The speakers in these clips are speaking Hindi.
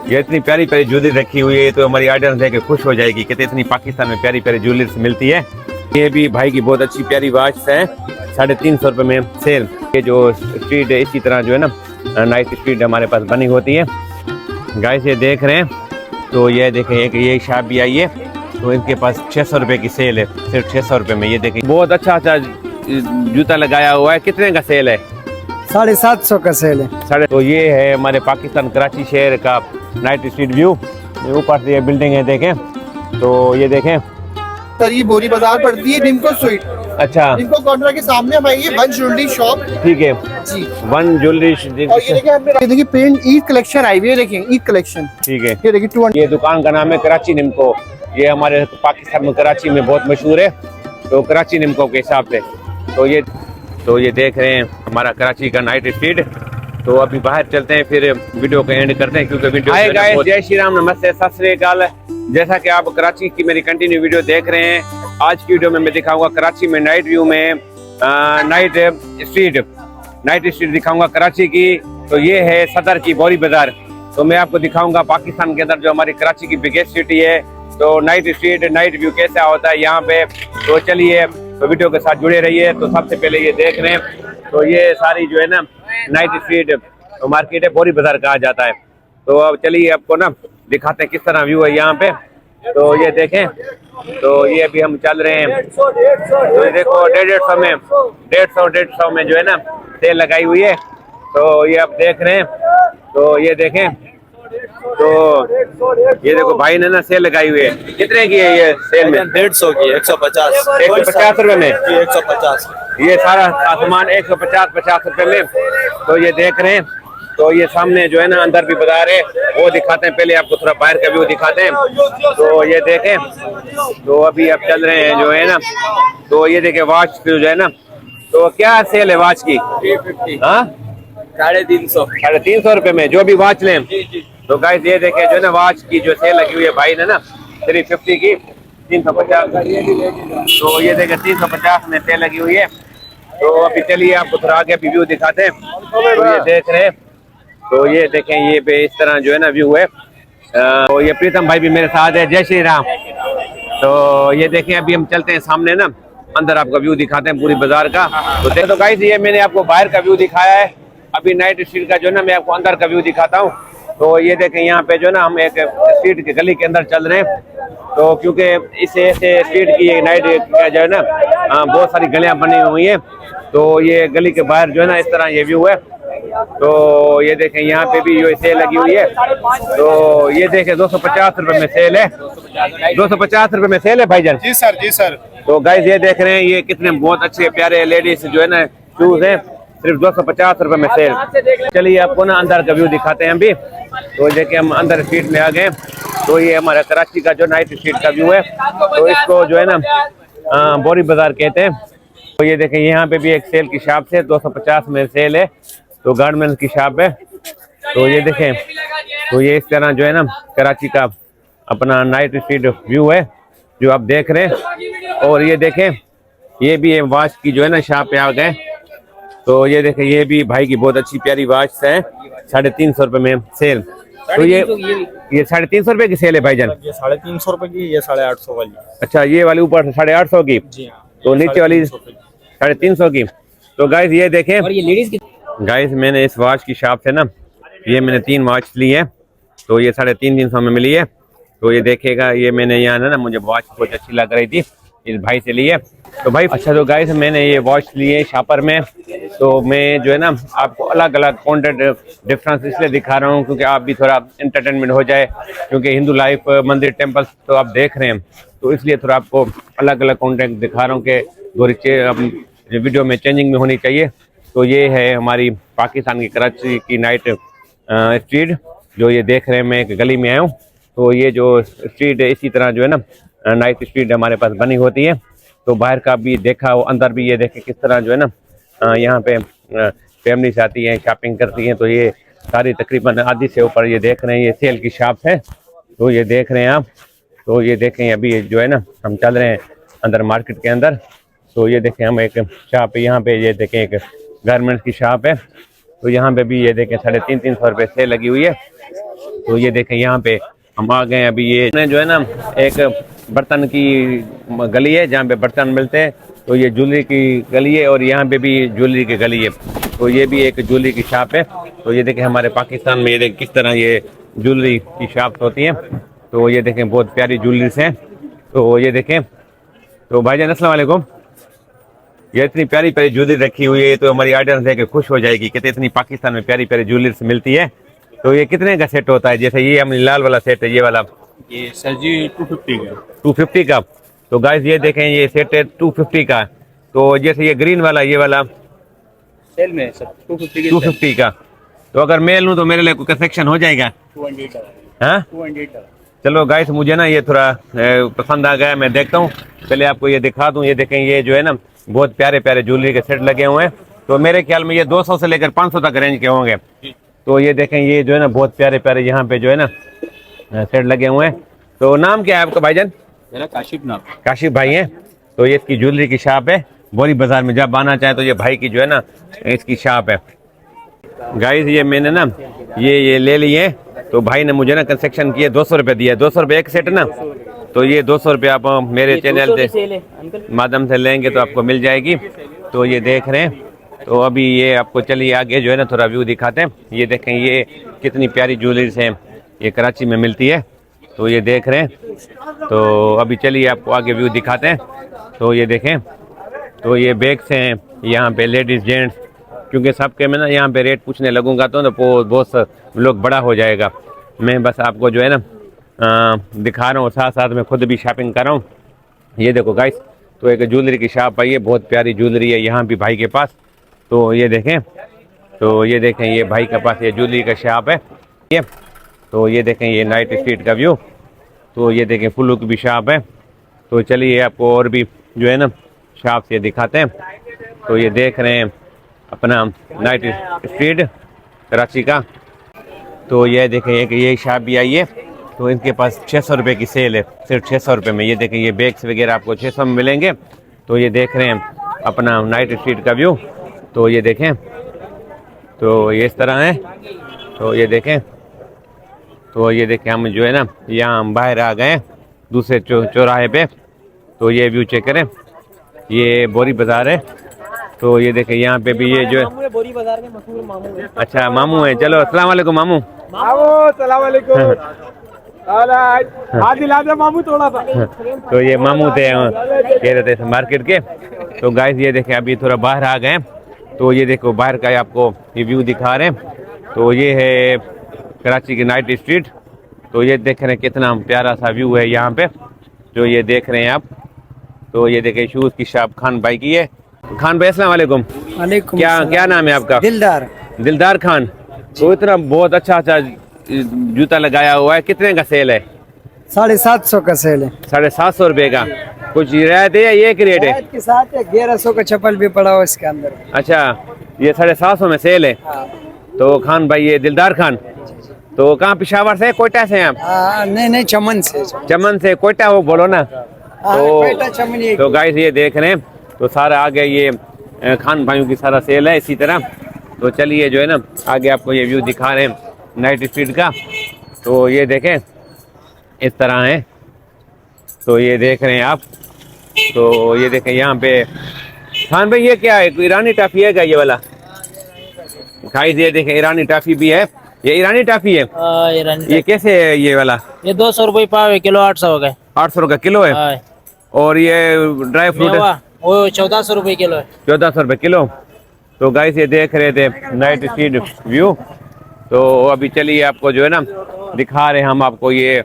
ये इतनी प्यारी प्यारी ज्वेलरी रखी हुई है तो हमारी ऑडियंस देख के खुश हो जाएगी। कहते इतनी पाकिस्तान में प्यारी प्यारी ज्वेलरी मिलती है। ये भी भाई की बहुत अच्छी प्यारी वॉच है, 350 रुपये में सेल। ये जो स्ट्रीट है इसी तरह जो है ना नाइट स्ट्रीट हमारे पास बनी होती है। गाइस ये देख रहे हैं तो ये देखें एक ये शॉप भी आई है तो इनके पास 600 रुपये की सेल है, सिर्फ 600 रुपये में। ये देखें बहुत अच्छा अच्छा जूता लगाया हुआ है। कितने का सेल है? 750 का सेल है। तो ये है हमारे पाकिस्तान कराची शहर का नाइट स्ट्रीट व्यू। ऊपर से ये बिल्डिंग है देखें तो ये देखें सर ये बोरी बाजार पड़ती है निम्को स्वीट। अच्छा निम्को कॉर्नर के सामने हमारी ये वन ज्वेलरी शॉप। ठीक है जी वन ज्वेलरी। और ये देखिए पेंट ईद कलेक्शन आई हुई है, देखिए ईद कलेक्शन। ठीक है ये देखिए 200। ये दुकान का नाम है कराची निम्को। ये हमारे पाकिस्तान में कराची में बहुत मशहूर है तो कराची निम्को के हिसाब से। तो ये देख रहे हैं हमारा कराची का नाइट स्ट्रीट। तो अभी बाहर चलते हैं फिर वीडियो को एंड करते हैं क्योंकि वीडियो जय श्री राम, नमस्ते, सत श्री अकाल। जैसा कि आप कराची की मेरी कंटिन्यू वीडियो देख रहे हैं, आज की वीडियो में मैं दिखाऊंगा कराची में नाइट व्यू में नाइट स्ट्रीट दिखाऊंगा कराची की। तो ये है सदर की बोरी बाजार। तो मैं आपको दिखाऊंगा पाकिस्तान के अंदर जो हमारी कराची की बिगेस्ट सिटी है तो नाइट स्ट्रीट नाइट व्यू कैसा होता है यहाँ पे। तो चलिए तो वीडियो के साथ जुड़े रहिए। तो सबसे पहले ये देख रहे हैं तो ये सारी जो है ना नाइट स्ट्रीट मार्केट है, बोरी बाजार कहा जाता है। तो अब चलिए आपको ना दिखाते हैं किस तरह व्यू है यहाँ पे। तो ये देखें तो ये अभी हम चल रहे हैं तो ये देखो 150 में जो है ना सेल लगाई हुई है। तो ये आप देख रहे हैं तो ये देखें तो ये देखो भाई ने ना सेल लगाई हुई है। कितने की है ये सेल में? 150 की 150 रुपए में 150। ये सारा सामान 150 रुपए में। तो ये देख रहे हैं तो ये सामने जो है ना अंदर भी बाजार है वो दिखाते हैं। पहले आपको थोड़ा बाहर का व्यू दिखाते हैं। तो ये देखें तो अभी आप चल रहे हैं जो है ना तो ये देखें वॉच जो है ना तो क्या सेल है वॉच की? 350 रुपए में जो भी वॉच लें। तो गाइस ये देखें जो है ना वॉच की जो सेल लगी हुई है भाई ने ना 350 की 350। तो ये देखें 350 में सेल लगी हुई है। तो अभी चलिए आपको थोड़ा आगे भी व्यू दिखाते हैं। तो ये देख रहे हैं तो ये देखें ये पे इस तरह जो है ना व्यू है। तो ये प्रीतम भाई भी मेरे साथ है, जय श्री राम। तो ये देखें अभी हम चलते हैं सामने ना अंदर आपका व्यू दिखाते हैं पूरी बाजार का। तो गाइस ये मैंने आपको बाहर का व्यू दिखाया है, अभी नाइट स्ट्रीट का जो है ना मैं आपको अंदर का व्यू दिखाता हूँ। तो ये देखें यहाँ पे जो है ना हम एक स्ट्रीट की गली के अंदर चल रहे हैं। तो क्योंकि इस ऐसे स्ट्रीट की नाइट जो है ना बहुत सारी गलियां बनी हुई हैं। तो ये गली के बाहर जो है ना इस तरह ये व्यू है। तो ये देखें यहाँ पे भी ये सेल लगी हुई है। तो ये देखें 250 रुपए में सेल है, 250 रुपए में सेल है भाईजान। जी सर जी सर। तो गाइस ये देख रहे हैं ये कितने बहुत अच्छे प्यारे लेडीज जो है ना शूज हैं, सिर्फ 250 रुपए में सेल। चलिए आपको ना अंदर का व्यू दिखाते हैं अभी। तो देखिए हम अंदर स्ट्रीट में आ गए। तो ये हमारा कराची का जो नाइट स्ट्रीट का व्यू है तो इसको जो है ना बोरी बाजार कहते हैं। तो ये देखें यहाँ पे भी एक सेल की शॉप है, 250 में सेल है। तो गारमेंट्स की शॉप है। तो ये देखें तो ये इस तरह जो है ना कराची का अपना नाइट स्ट्रीट व्यू है जो आप देख रहे हैं। और ये देखें ये भी वॉच की जो है ना शॉप पे आ गए। तो ये देखें ये भी भाई की बहुत अच्छी प्यारी वॉच है, 350 रुपए में सेल। तो ये 350 रुपए की सेल है भाईजान। ये 350 रुपए की, ये 850 वाली। अच्छा ये वाली ऊपर 850 की जी तो नीचे वाली 350 की। तो गाइस ये देखें और ये लेडीज की गाइस मैंने इस वॉच की शॉप से ना ये मैंने 3 वॉच ली है। तो ये 350 में मिली है। तो ये देखेगा ये मैंने यहाँ ना मुझे वॉच बहुत अच्छी लग रही थी, इस भाई से ली है। तो भाई अच्छा तो गाइस मैंने ये वॉच ली है शॉपर में। तो मैं जो है ना आपको अलग अलग कंटेंट डिफरेंस इसलिए दिखा रहा हूँ क्योंकि आप भी थोड़ा एंटरटेनमेंट हो जाए, क्योंकि हिंदू लाइफ मंदिर टेम्पल्स तो आप देख रहे हैं। तो इसलिए थोड़ा आपको अलग अलग कंटेंट दिखा रहा हूँ कि थोड़ी वीडियो में चेंजिंग में होनी चाहिए। तो ये है हमारी पाकिस्तान की कराची की नाइट स्ट्रीट जो ये देख रहे हैं। मैं एक गली में आया हूँ। तो ये जो स्ट्रीट है इसी तरह जो है ना नाइट स्ट्रीट हमारे पास बनी होती है। तो बाहर का भी देखा, अंदर भी ये देखे किस तरह जो है ना यहाँ पे फैमिलीज आती हैं, शॉपिंग करती हैं। तो ये सारी तकरीबन आधी से ऊपर ये देख रहे हैं ये सेल की शॉप है। तो ये देख रहे हैं आप। तो ये देखें अभी जो है ना हम चल रहे हैं अंदर मार्केट के अंदर। तो ये देखें हम एक शॉप यहाँ पे ये देखें एक गारमेंट्स की शॉप है। तो यहाँ पे भी ये देखें 350 रुपये सेल लगी हुई है। तो ये देखें यहाँ पे हम आ गए। अभी ये जो है ना एक बर्तन की गली है जहाँ पे बर्तन मिलते हैं। तो ये ज्वेलरी की गली है और यहाँ पे भी ज्वेलरी की गली है। तो ये भी एक ज्वेलरी की शॉप है। तो ये देखें हमारे पाकिस्तान में ये देखें किस तरह ये ज्वेलरी की शॉप्स होती हैं। तो ये देखें बहुत प्यारी ज्वेलरीज हैं। तो ये देखें, तो भाईजान अस्सलाम वालेकुम, ये इतनी प्यारी प्यारी ज्वेलरी रखी हुई है। तो हमारी ऑडियंस देख के खुश हो जाएगी कि इतनी पाकिस्तान में प्यारी प्यारी ज्वेलरीज मिलती है। तो ये कितने का सेट होता है? जैसे ये हमने लाल वाला सेट है, ये वाला ये सर जी 250 का। 250 का। तो गाइस ये देखें ये सेट है 250 का। तो जैसे ये ग्रीन वाला, ये वाला सेल में सर 250 250 का। तो अगर मैं लूँ तो मेरे लिए कोई कंसेक्शन हो जाएगा? 200 का। हाँ 200 का। चलो गाइस मुझे ना ये थोड़ा पसंद आ गया, मैं देखता हूँ। पहले आपको ये दिखा दूँ। ये देखें ये जो है ना बहुत प्यारे प्यारे ज्वेलरी के सेट लगे हुए हैं। तो मेरे ख्याल में ये 200 से लेकर 500 तक रेंज के होंगे। तो ये देखें ये जो है ना बहुत प्यारे प्यारे यहाँ पे जो है ना सेट लगे हुए हैं। तो नाम क्या है आपका भाईजान? मेरा काशिफ नाम। काशिफ भाई हैं। तो ये इसकी ज्वेलरी की शॉप है बोरी बाजार में, जब आना चाहे तो ये भाई की जो है ना इसकी शॉप है। गाइस ये मैंने ना ये ले लिए। तो भाई ने मुझे ना कंसेक्शन किए 200 रुपये दिया। 200 रुपये एक सेट ना। तो ये 200 रुपये आप मेरे चैनल के माध्यम से लेंगे तो आपको मिल जाएगी। तो ये देख रहे हैं। तो अभी ये आपको चलिए आगे जो है ना थोड़ा व्यू दिखाते हैं। ये देखें ये कितनी प्यारी ज्वेलरीज हैं, ये कराची में मिलती है। तो ये देख रहे हैं। तो अभी चलिए आपको आगे व्यू दिखाते हैं। तो ये देखें, तो ये बैग्स हैं यहाँ पे लेडीज़ जेंट्स, क्योंकि सबके मैं ना यहाँ पे रेट पूछने लगूंगा तो बहुत लोग बड़ा हो जाएगा। मैं बस आपको जो है ना दिखा रहा हूँ, साथ साथ में खुद भी शॉपिंग कर रहा हूँ। ये देखो गाइस, तो एक ज्वेलरी की शॉप आई है, बहुत प्यारी ज्वेलरी है यहाँ भी भाई के पास। तो ये देखें, तो ये देखें ये भाई के पास ये ज्वेलरी का शॉप है ये। तो ये देखें ये नाइट स्ट्रीट का व्यू। तो ये देखें फुल्लू की भी शॉप है। तो चलिए आपको और भी जो है ना शॉप से दिखाते हैं। तो ये देख रहे हैं अपना नाइट स्ट्रीट कराची का। तो ये देखें एक ये शॉप भी आई है। तो इनके पास 600 रुपये की सेल है, सिर्फ 600 रुपये में। ये देखें ये बैग्स वगैरह आपको 600 में मिलेंगे। तो ये देख रहे हैं अपना नाइट स्ट्रीट का व्यू। तो ये देखें, तो ये इस तरह है। तो ये देखें, तो ये देखें हम जो है ना यहाँ हम बाहर आ गए दूसरे चौराहे पे। तो ये व्यू चेक करें, ये बोरी बाजार है। तो ये देखें यहाँ पे भी ये जो है बोरी बाजार में मशहूर मामू है। अच्छा मामू है। चलो अस्सलाम वालेकुम मामू। मामू थोड़ा सा। तो ये मामू थे कह रहे थे मार्केट के। तो गाइस ये देखें अभी थोड़ा बाहर आ गए। तो ये देखो बाहर का आपको ये व्यू दिखा रहे हैं। तो ये है कराची की नाइट स्ट्रीट। तो ये देख रहे हैं कितना प्यारा सा व्यू है यहाँ पे, जो ये देख रहे हैं आप। तो ये देखें शूज़ की शॉप खान भाई की है। खान भाई अस्सलाम वालेकुम। वालेकुम क्या नाम है आपका? दिलदार। दिलदार खान। तो इतना बहुत अच्छा जूता लगाया हुआ है, कितने का सेल है? 750 का सेल है। 750 रुपये का। कुछ रियायत है या ये एक रेट है? रियायत के साथ 1100 का चप्पल भी पड़ा हुआ इसके अंदर। अच्छा ये 750 में सेल है। हाँ। तो खान भाई ये दिलदार खान, तो कहाँ पेशावर से, कोयटा से हैं आप? नहीं चमन से। चमन से कोयटा वो बोलो ना। कोयटा चमन। तो गाइस ये देख रहे हैं। तो सारा आगे ये खान भाइयों की सारा सेल है इसी तरह। तो चलिए जो है ना आगे आपको ये व्यू दिखा रहे हैं नाइट स्ट्रीट का। तो ये देखें इस तरह है। तो ये देख रहे हैं आप। तो ये देखें यहाँ पे खान भाई ये क्या है, ईरानी टाफी है क्या ये वाला? गाइस ये देखें ईरानी टाफी भी है। ये ईरानी टाफी है। ये कैसे है ये वाला? ये 200 रुपये पाव है, किलो 800 का। 800 का किलो है। और ये ड्राई फ्रूट वो 1400 रुपये किलो है। 1400 रुपये किलो। तो गाइस ये देख रहे थे नाइट स्ट्रीट व्यू। तो अभी चलिए आपको जो है ना दिखा रहे हैं हम आपको ये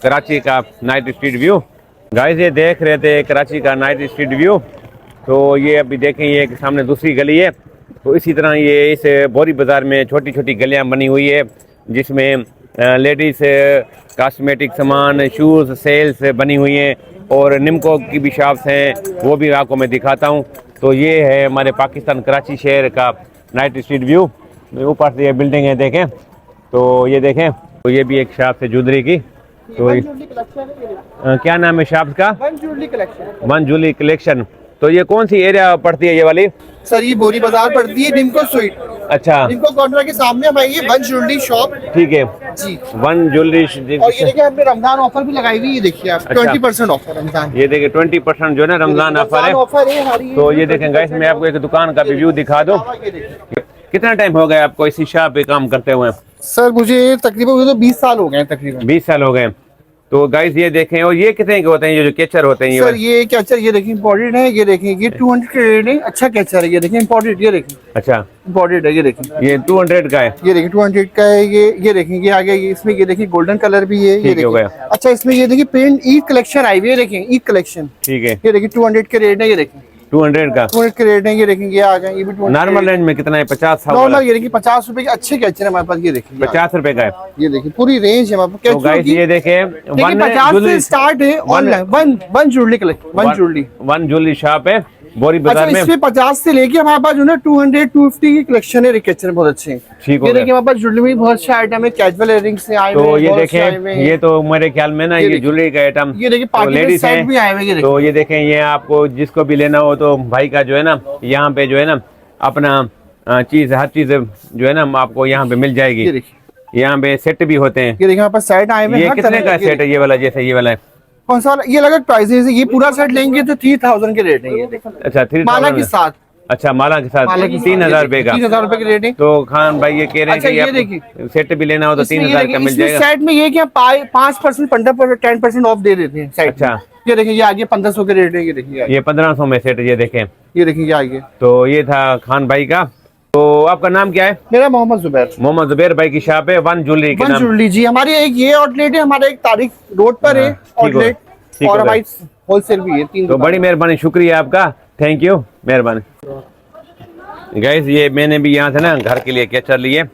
कराची का नाइट स्ट्रीट व्यू। गाइस ये देख रहे थे कराची का नाइट स्ट्रीट व्यू। तो ये अभी देखें ये सामने दूसरी गली है। तो इसी तरह ये इस बोरी बाज़ार में छोटी छोटी गलियां बनी हुई है, जिसमें लेडीज़ कॉस्मेटिक सामान, शूज़ सेल्स बनी हुई हैं। और निमको की भी शॉप्स हैं, वो भी आपको मैं दिखाता हूँ। तो ये है हमारे पाकिस्तान कराची शहर का नाइट स्ट्रीट व्यू। ऊपर से ये बिल्डिंग है देखें। तो ये देखें, तो ये भी एक शॉप है ज्वेलरी की। तो क्या नाम है शॉप का? One jewellery collection. तो ये कौन सी एरिया पड़ती है ये वाली? सर ये बोरी बाजार पड़ती है, निमको स्वीट। अच्छा निमको कॉर्नर के सामने भाई ये वन ज्वेलरी शॉप। ठीक है। जी। One jewellery. और ये देखिए हमने रमजान ऑफर भी लगाई हुई है, ये देखिए आप, अच्छा। 20% ऑफर रमजान। ये देखिए 20% जो है ना रमजान ऑफर है। ऑफर है हमारी। तो ये देखें गाइस, मैं आपको एक दुकान का रिव्यू दिखा दूं। ये देखिए कितना टाइम हो गया आपको इसी शॉप पे काम करते हुए? सर मुझे तकरीबन 20 साल हो गए हैं तकरीबन। 20 साल हो गए। तो गाइस ये देखें, और ये कितने के होते हैं ये जो कैचर होते हैं? सर ये कैचर ये देखिए इम्पोर्टेड है, ये देखिए ये 200 के रेट है, अच्छा कैचर है, ये देखिए इम्पोर्टेड, ये देखिए अच्छा इम्पोर्टेड है, ये देखिए ये 200 का है। ये देखिए 200 का है, ये देखिए ये आगे इसमें ये देखिए गोल्डन कलर भी है, ये ठीक हो देखिए। गया। अच्छा इसमें ये देखिए पेंट ईद कलेक्शन आई हुई है, देखिए ईद कलेक्शन, ठीक है। ये देखिए 200 के रेट है, ये देखिए 200 का 200 के रेट है, ये देखिए ये आ गए, ये भी 200 नॉर्मल रेंज में कितना है? 50 नॉर्मल, ये देखिए 50 रुपए के अच्छे कैचर है हमारे पास, ये देखिए 50 रुपए का है। ये देखिए पूरी रेंज है हमारे पास तो गाइस ये देखें, वन 50 से स्टार्ट है online, one jewellery collection, one jewellery, one jewellery shop है बोरी अच्छा बाजार में। इसमें 50 से लेके हमारे पास जो है 200 250 की कलेक्शन है, कैचर बहुत अच्छे हैं। ठीक हो ये गया। देखिए हमारे पास ज्वेलरी में बहुत अच्छे आइटम है, कैजुअल इयररिंग्स से आए हुए तो हैं, ये बहुत अच्छे आए हुए देखें, हैं। ये तो मेरे ख्याल में ना ये ज्वेलरी का आइटम, ये देखिए पार्टी के लेडीज सेट भी आए हुए हैं, ये देखिए। तो ये देखें, ये आपको जिसको भी लेना हो तो भाई का जो है ना यहाँ पे जो है ना अपना चीज, हर चीज जो है ना आपको यहाँ पे मिल ये जाएगी। देखिए यहाँ पे सेट भी होते हैं। ये देखिए हमारे पास सेट आए हुए हैं, ये हर कितने तरह का के। सेट है ये वाला? जैसे ये वाला है, कौन सा वाला? ये अलग प्राइसेस है, ये पूरा सेट लेंगे तो 3000 के रेट है, ये देखिए अच्छा 3000 माला के साथ, अच्छा माला के साथ माला के साथ 3000 रुपए का। 3000 रुपए के रेट है। तो खान भाई ये कह रहे हैं अच्छा, कि ये आपको देखिए। सेट भी लेना हो तो इसमें ये 3000 का देखिए, मिल इसमें जाएगा। सेट में ये क्या 5% 15% 10% ऑफ दे देते हैं सेट अच्छा। में। ये देखिए ये आगे 1500 के रेट है, ये देखिए ये 1500 में सेट, ये देखें। ये देखिए ये आगे। तो ये था खान भाई का। तो आपका नाम क्या है? मेरा मोहम्मद जुबैर, मोहम्मद जुबैर भाई की शॉप है वन ज्वेलरी के वन नाम। ज्वेलरी जी। हमारी एक ये आउटलेट है, हमारा एक तारीख रोड पर है आउटलेट, ठीक और हो गया। हमारी होलसेल भी है, 3 तो बड़ी मेहरबानी, शुक्रिया आपका, थैंक यू, मेहरबानी। गाइस ये मैंने भी यहाँ से ना घर के लिए कैचर लिए।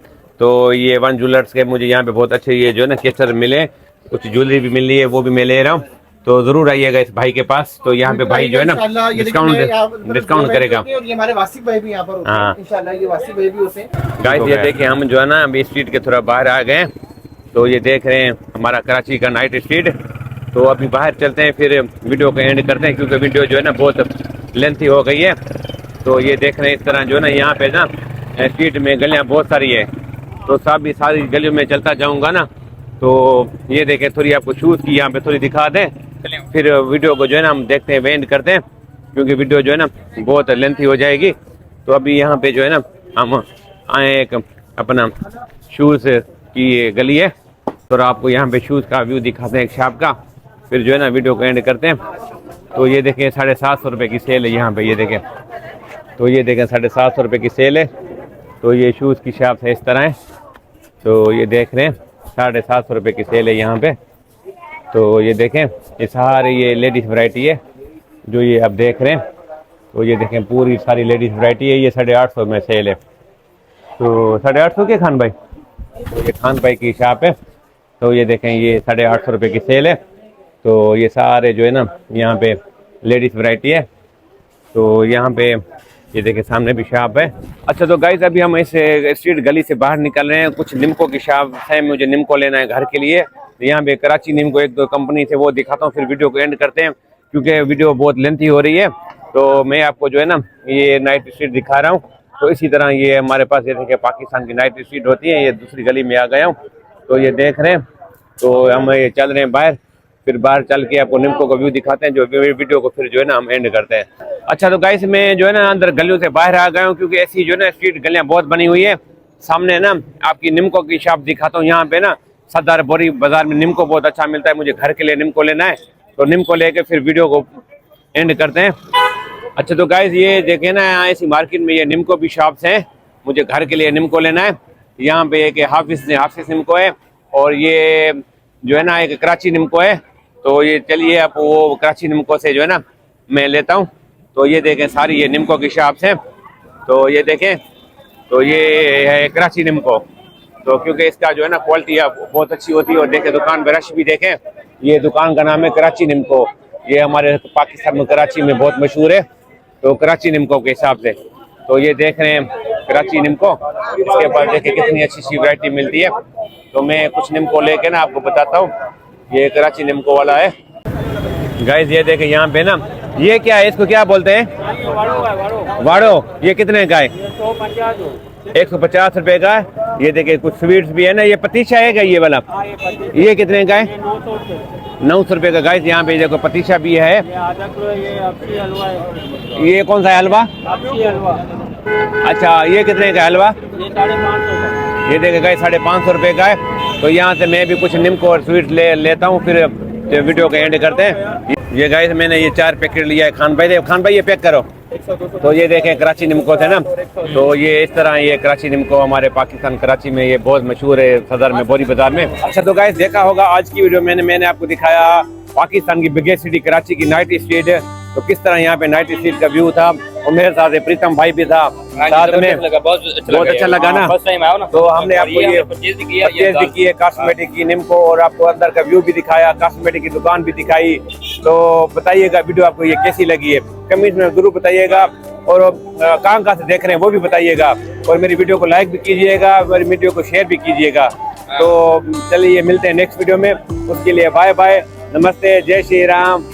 तो ये वन ज्वेलर्स के मुझे यहाँ पे बहुत अच्छे ये जो है ना कैचर मिले, कुछ ज्वेलरी भी मिल रही है, वो भी मैं ले रहा हूँ। तो जरूर आइएगा इस भाई के पास। तो यहाँ पे भाई जो है ना डिस्काउंट करेगा। और ये हमारे वासिक भाई भी यहाँ पर होते हैं, हाँ। इंशाल्लाह ये वासिक भाई भी होते हैं। गाइस ये देखिए, हम जो है ना अभी स्ट्रीट के थोड़ा बाहर आ गए हैं। तो ये देख रहे हैं हमारा कराची का नाइट स्ट्रीट। तो अभी बाहर चलते हैं, फिर वीडियो को एंड करते हैं, क्योंकि वीडियो जो है ना बहुत लेंथी हो गई है। तो ये देख रहे हैं इस तरह जो है ना यहाँ पे ना स्ट्रीट में गलियाँ बहुत सारी है। तो सारी गलियों में चलता जाऊँगा ना। तो ये देखें, थोड़ी आपको शूज़ की यहाँ पे थोड़ी दिखा दें, फिर वीडियो को जो है ना हम देखते हैं, एंड करते हैं, क्योंकि वीडियो जो है ना बहुत लेंथी हो जाएगी। तो अभी यहाँ पे जो है ना हम आए, एक अपना शूज़ की ये गली है। तो आपको यहाँ पे शूज़ का व्यू दिखाते हैं एक शॉप का, फिर जो है ना वीडियो को एंड करते हैं। तो ये देखें 750 रुपये की सेल है यहाँ पे, ये देखें। तो ये देखें 750 रुपये की सेल है। तो ये शूज़ की शॉप है, इस तरह है। तो ये देख रहे हैं 750 रुपये की सेल है यहाँ पे। तो ये देखें, ये सारे ये लेडीज़ वैरायटी है जो ये आप देख रहे हैं। तो ये देखें पूरी सारी लेडीज़ वैरायटी है। ये 850 में सेल है। तो 850 के खान भाई, तो ये खान भाई की शॉप है। तो ये देखें, ये 850 रुपये की सेल है। तो ये सारे जो है ना यहाँ पे लेडीज़ वैरायटी है। तो यहाँ पे ये देखें सामने भी शॉप है। अच्छा तो गाइस अभी हम इस स्ट्रीट गली से बाहर निकल रहे हैं। कुछ निमको की शॉप है, मुझे निमको लेना है घर के लिए। यहाँ पे कराची निमको एक दो कंपनी से वो दिखाता हूँ, फिर वीडियो को एंड करते हैं, क्योंकि वीडियो बहुत लेंथी हो रही है। तो मैं आपको जो है ना ये नाइट स्ट्रीट दिखा रहा हूँ। तो इसी तरह ये हमारे पास ये देखिए पाकिस्तान की नाइट स्ट्रीट होती है। ये दूसरी गली में आ गया हूँ। तो ये देख रहे हैं। तो हम ये चल रहे हैं बाहर, फिर बाहर चल के आपको निमको का व्यू दिखाते हैं, जो वीडियो को फिर जो है ना हम एंड करते हैं। अच्छा तो गाइस मैं जो है ना अंदर गलियों से बाहर आ गया हूँ, क्योंकि ऐसी जो है ना स्ट्रीट गलियाँ बहुत बनी हुई है। सामने ना आपकी निमको की शॉप दिखाता हूँ। यहाँ पे ना सदर बोरी बाजार में निमको बहुत अच्छा मिलता है। मुझे घर के लिए निमको लेना है, तो निमको लेके फिर वीडियो को एंड करते हैं। अच्छा तो गाइस ये देखें ना, ऐसी मार्केट में ये निमको भी शॉप्स हैं। मुझे घर के लिए निमको लेना है। यहाँ पे एक हाफिज निमको है, और ये जो है ना एक कराची निमको है। तो ये चलिए आप वो कराची निमको से जो है ना मैं लेता हूँ। तो ये देखें सारी ये निमको की शॉप्स हैं। तो ये देखें, तो ये है कराची निमको। तो क्योंकि इसका जो है ना क्वालिटी बहुत अच्छी होती है। और देखें दुकान पे रश भी देखें। ये दुकान का नाम है कराची निमको। ये हमारे पाकिस्तान में कराची में बहुत मशहूर है। तो कराची निमको के हिसाब से तो ये देख रहे हैं कराची निमको। इसके बाद देखें कितनी अच्छी सी वैरायटी मिलती है। तो मैं कुछ निमको लेके ना आपको बताता हूँ। ये कराची निमको वाला है। गाइस ये देखें यहाँ पे ना, ये क्या है, इसको क्या बोलते हैं? वाड़ो। ये कितने का है? 150 रुपए का है। ये देखिए कुछ स्वीट्स भी है ना, ये पतीशा है क्या ये वाला? ये कितने का है? 900 रुपए का गाइस। यहाँ पे देखो पतीशा भी है। ये कौन सा है हलवा? अच्छा, ये कितने का हलवा? ये देखिए गाइस 550 रुपए का है। तो यहाँ से मैं भी कुछ निम्को और स्वीट लेता हूँ, फिर वीडियो का एंड करते हैं। ये गाइस मैंने ये 4 पैकेट लिया है। खान भाई ये पैक करो। तो ये देखें कराची निम्को थे ना, तो ये इस तरह ये कराची निम्को हमारे पाकिस्तान कराची में ये बहुत मशहूर है, सदर में, बोरी बाजार में। अच्छा तो गाइस देखा होगा आज की वीडियो में मैंने आपको दिखाया पाकिस्तान की बिगेस्ट सिटी कराची की नाइट स्ट्रीट, तो किस तरह यहाँ पे नाइट स्ट्रीट का व्यू था। और मेरे साथ प्रीतम भाई भी था साथ में, बहुत अच्छा लगा ना। तो हमने आपको ये परचेज भी की है कॉस्मेटिक की निम्को, और आपको अंदर का व्यू भी दिखाया, कॉस्मेटिक की दुकान भी दिखाई। तो बताइएगा वीडियो आपको ये कैसी लगी है, कमेंट में जरूर बताइएगा, और कहाँ से देख रहे हैं वो भी बताइएगा, और मेरी वीडियो को लाइक भी कीजिएगा, मेरी वीडियो को शेयर भी कीजिएगा। तो चलिए मिलते हैं नेक्स्ट वीडियो में, उसके लिए बाय बाय, नमस्ते, जय श्री राम।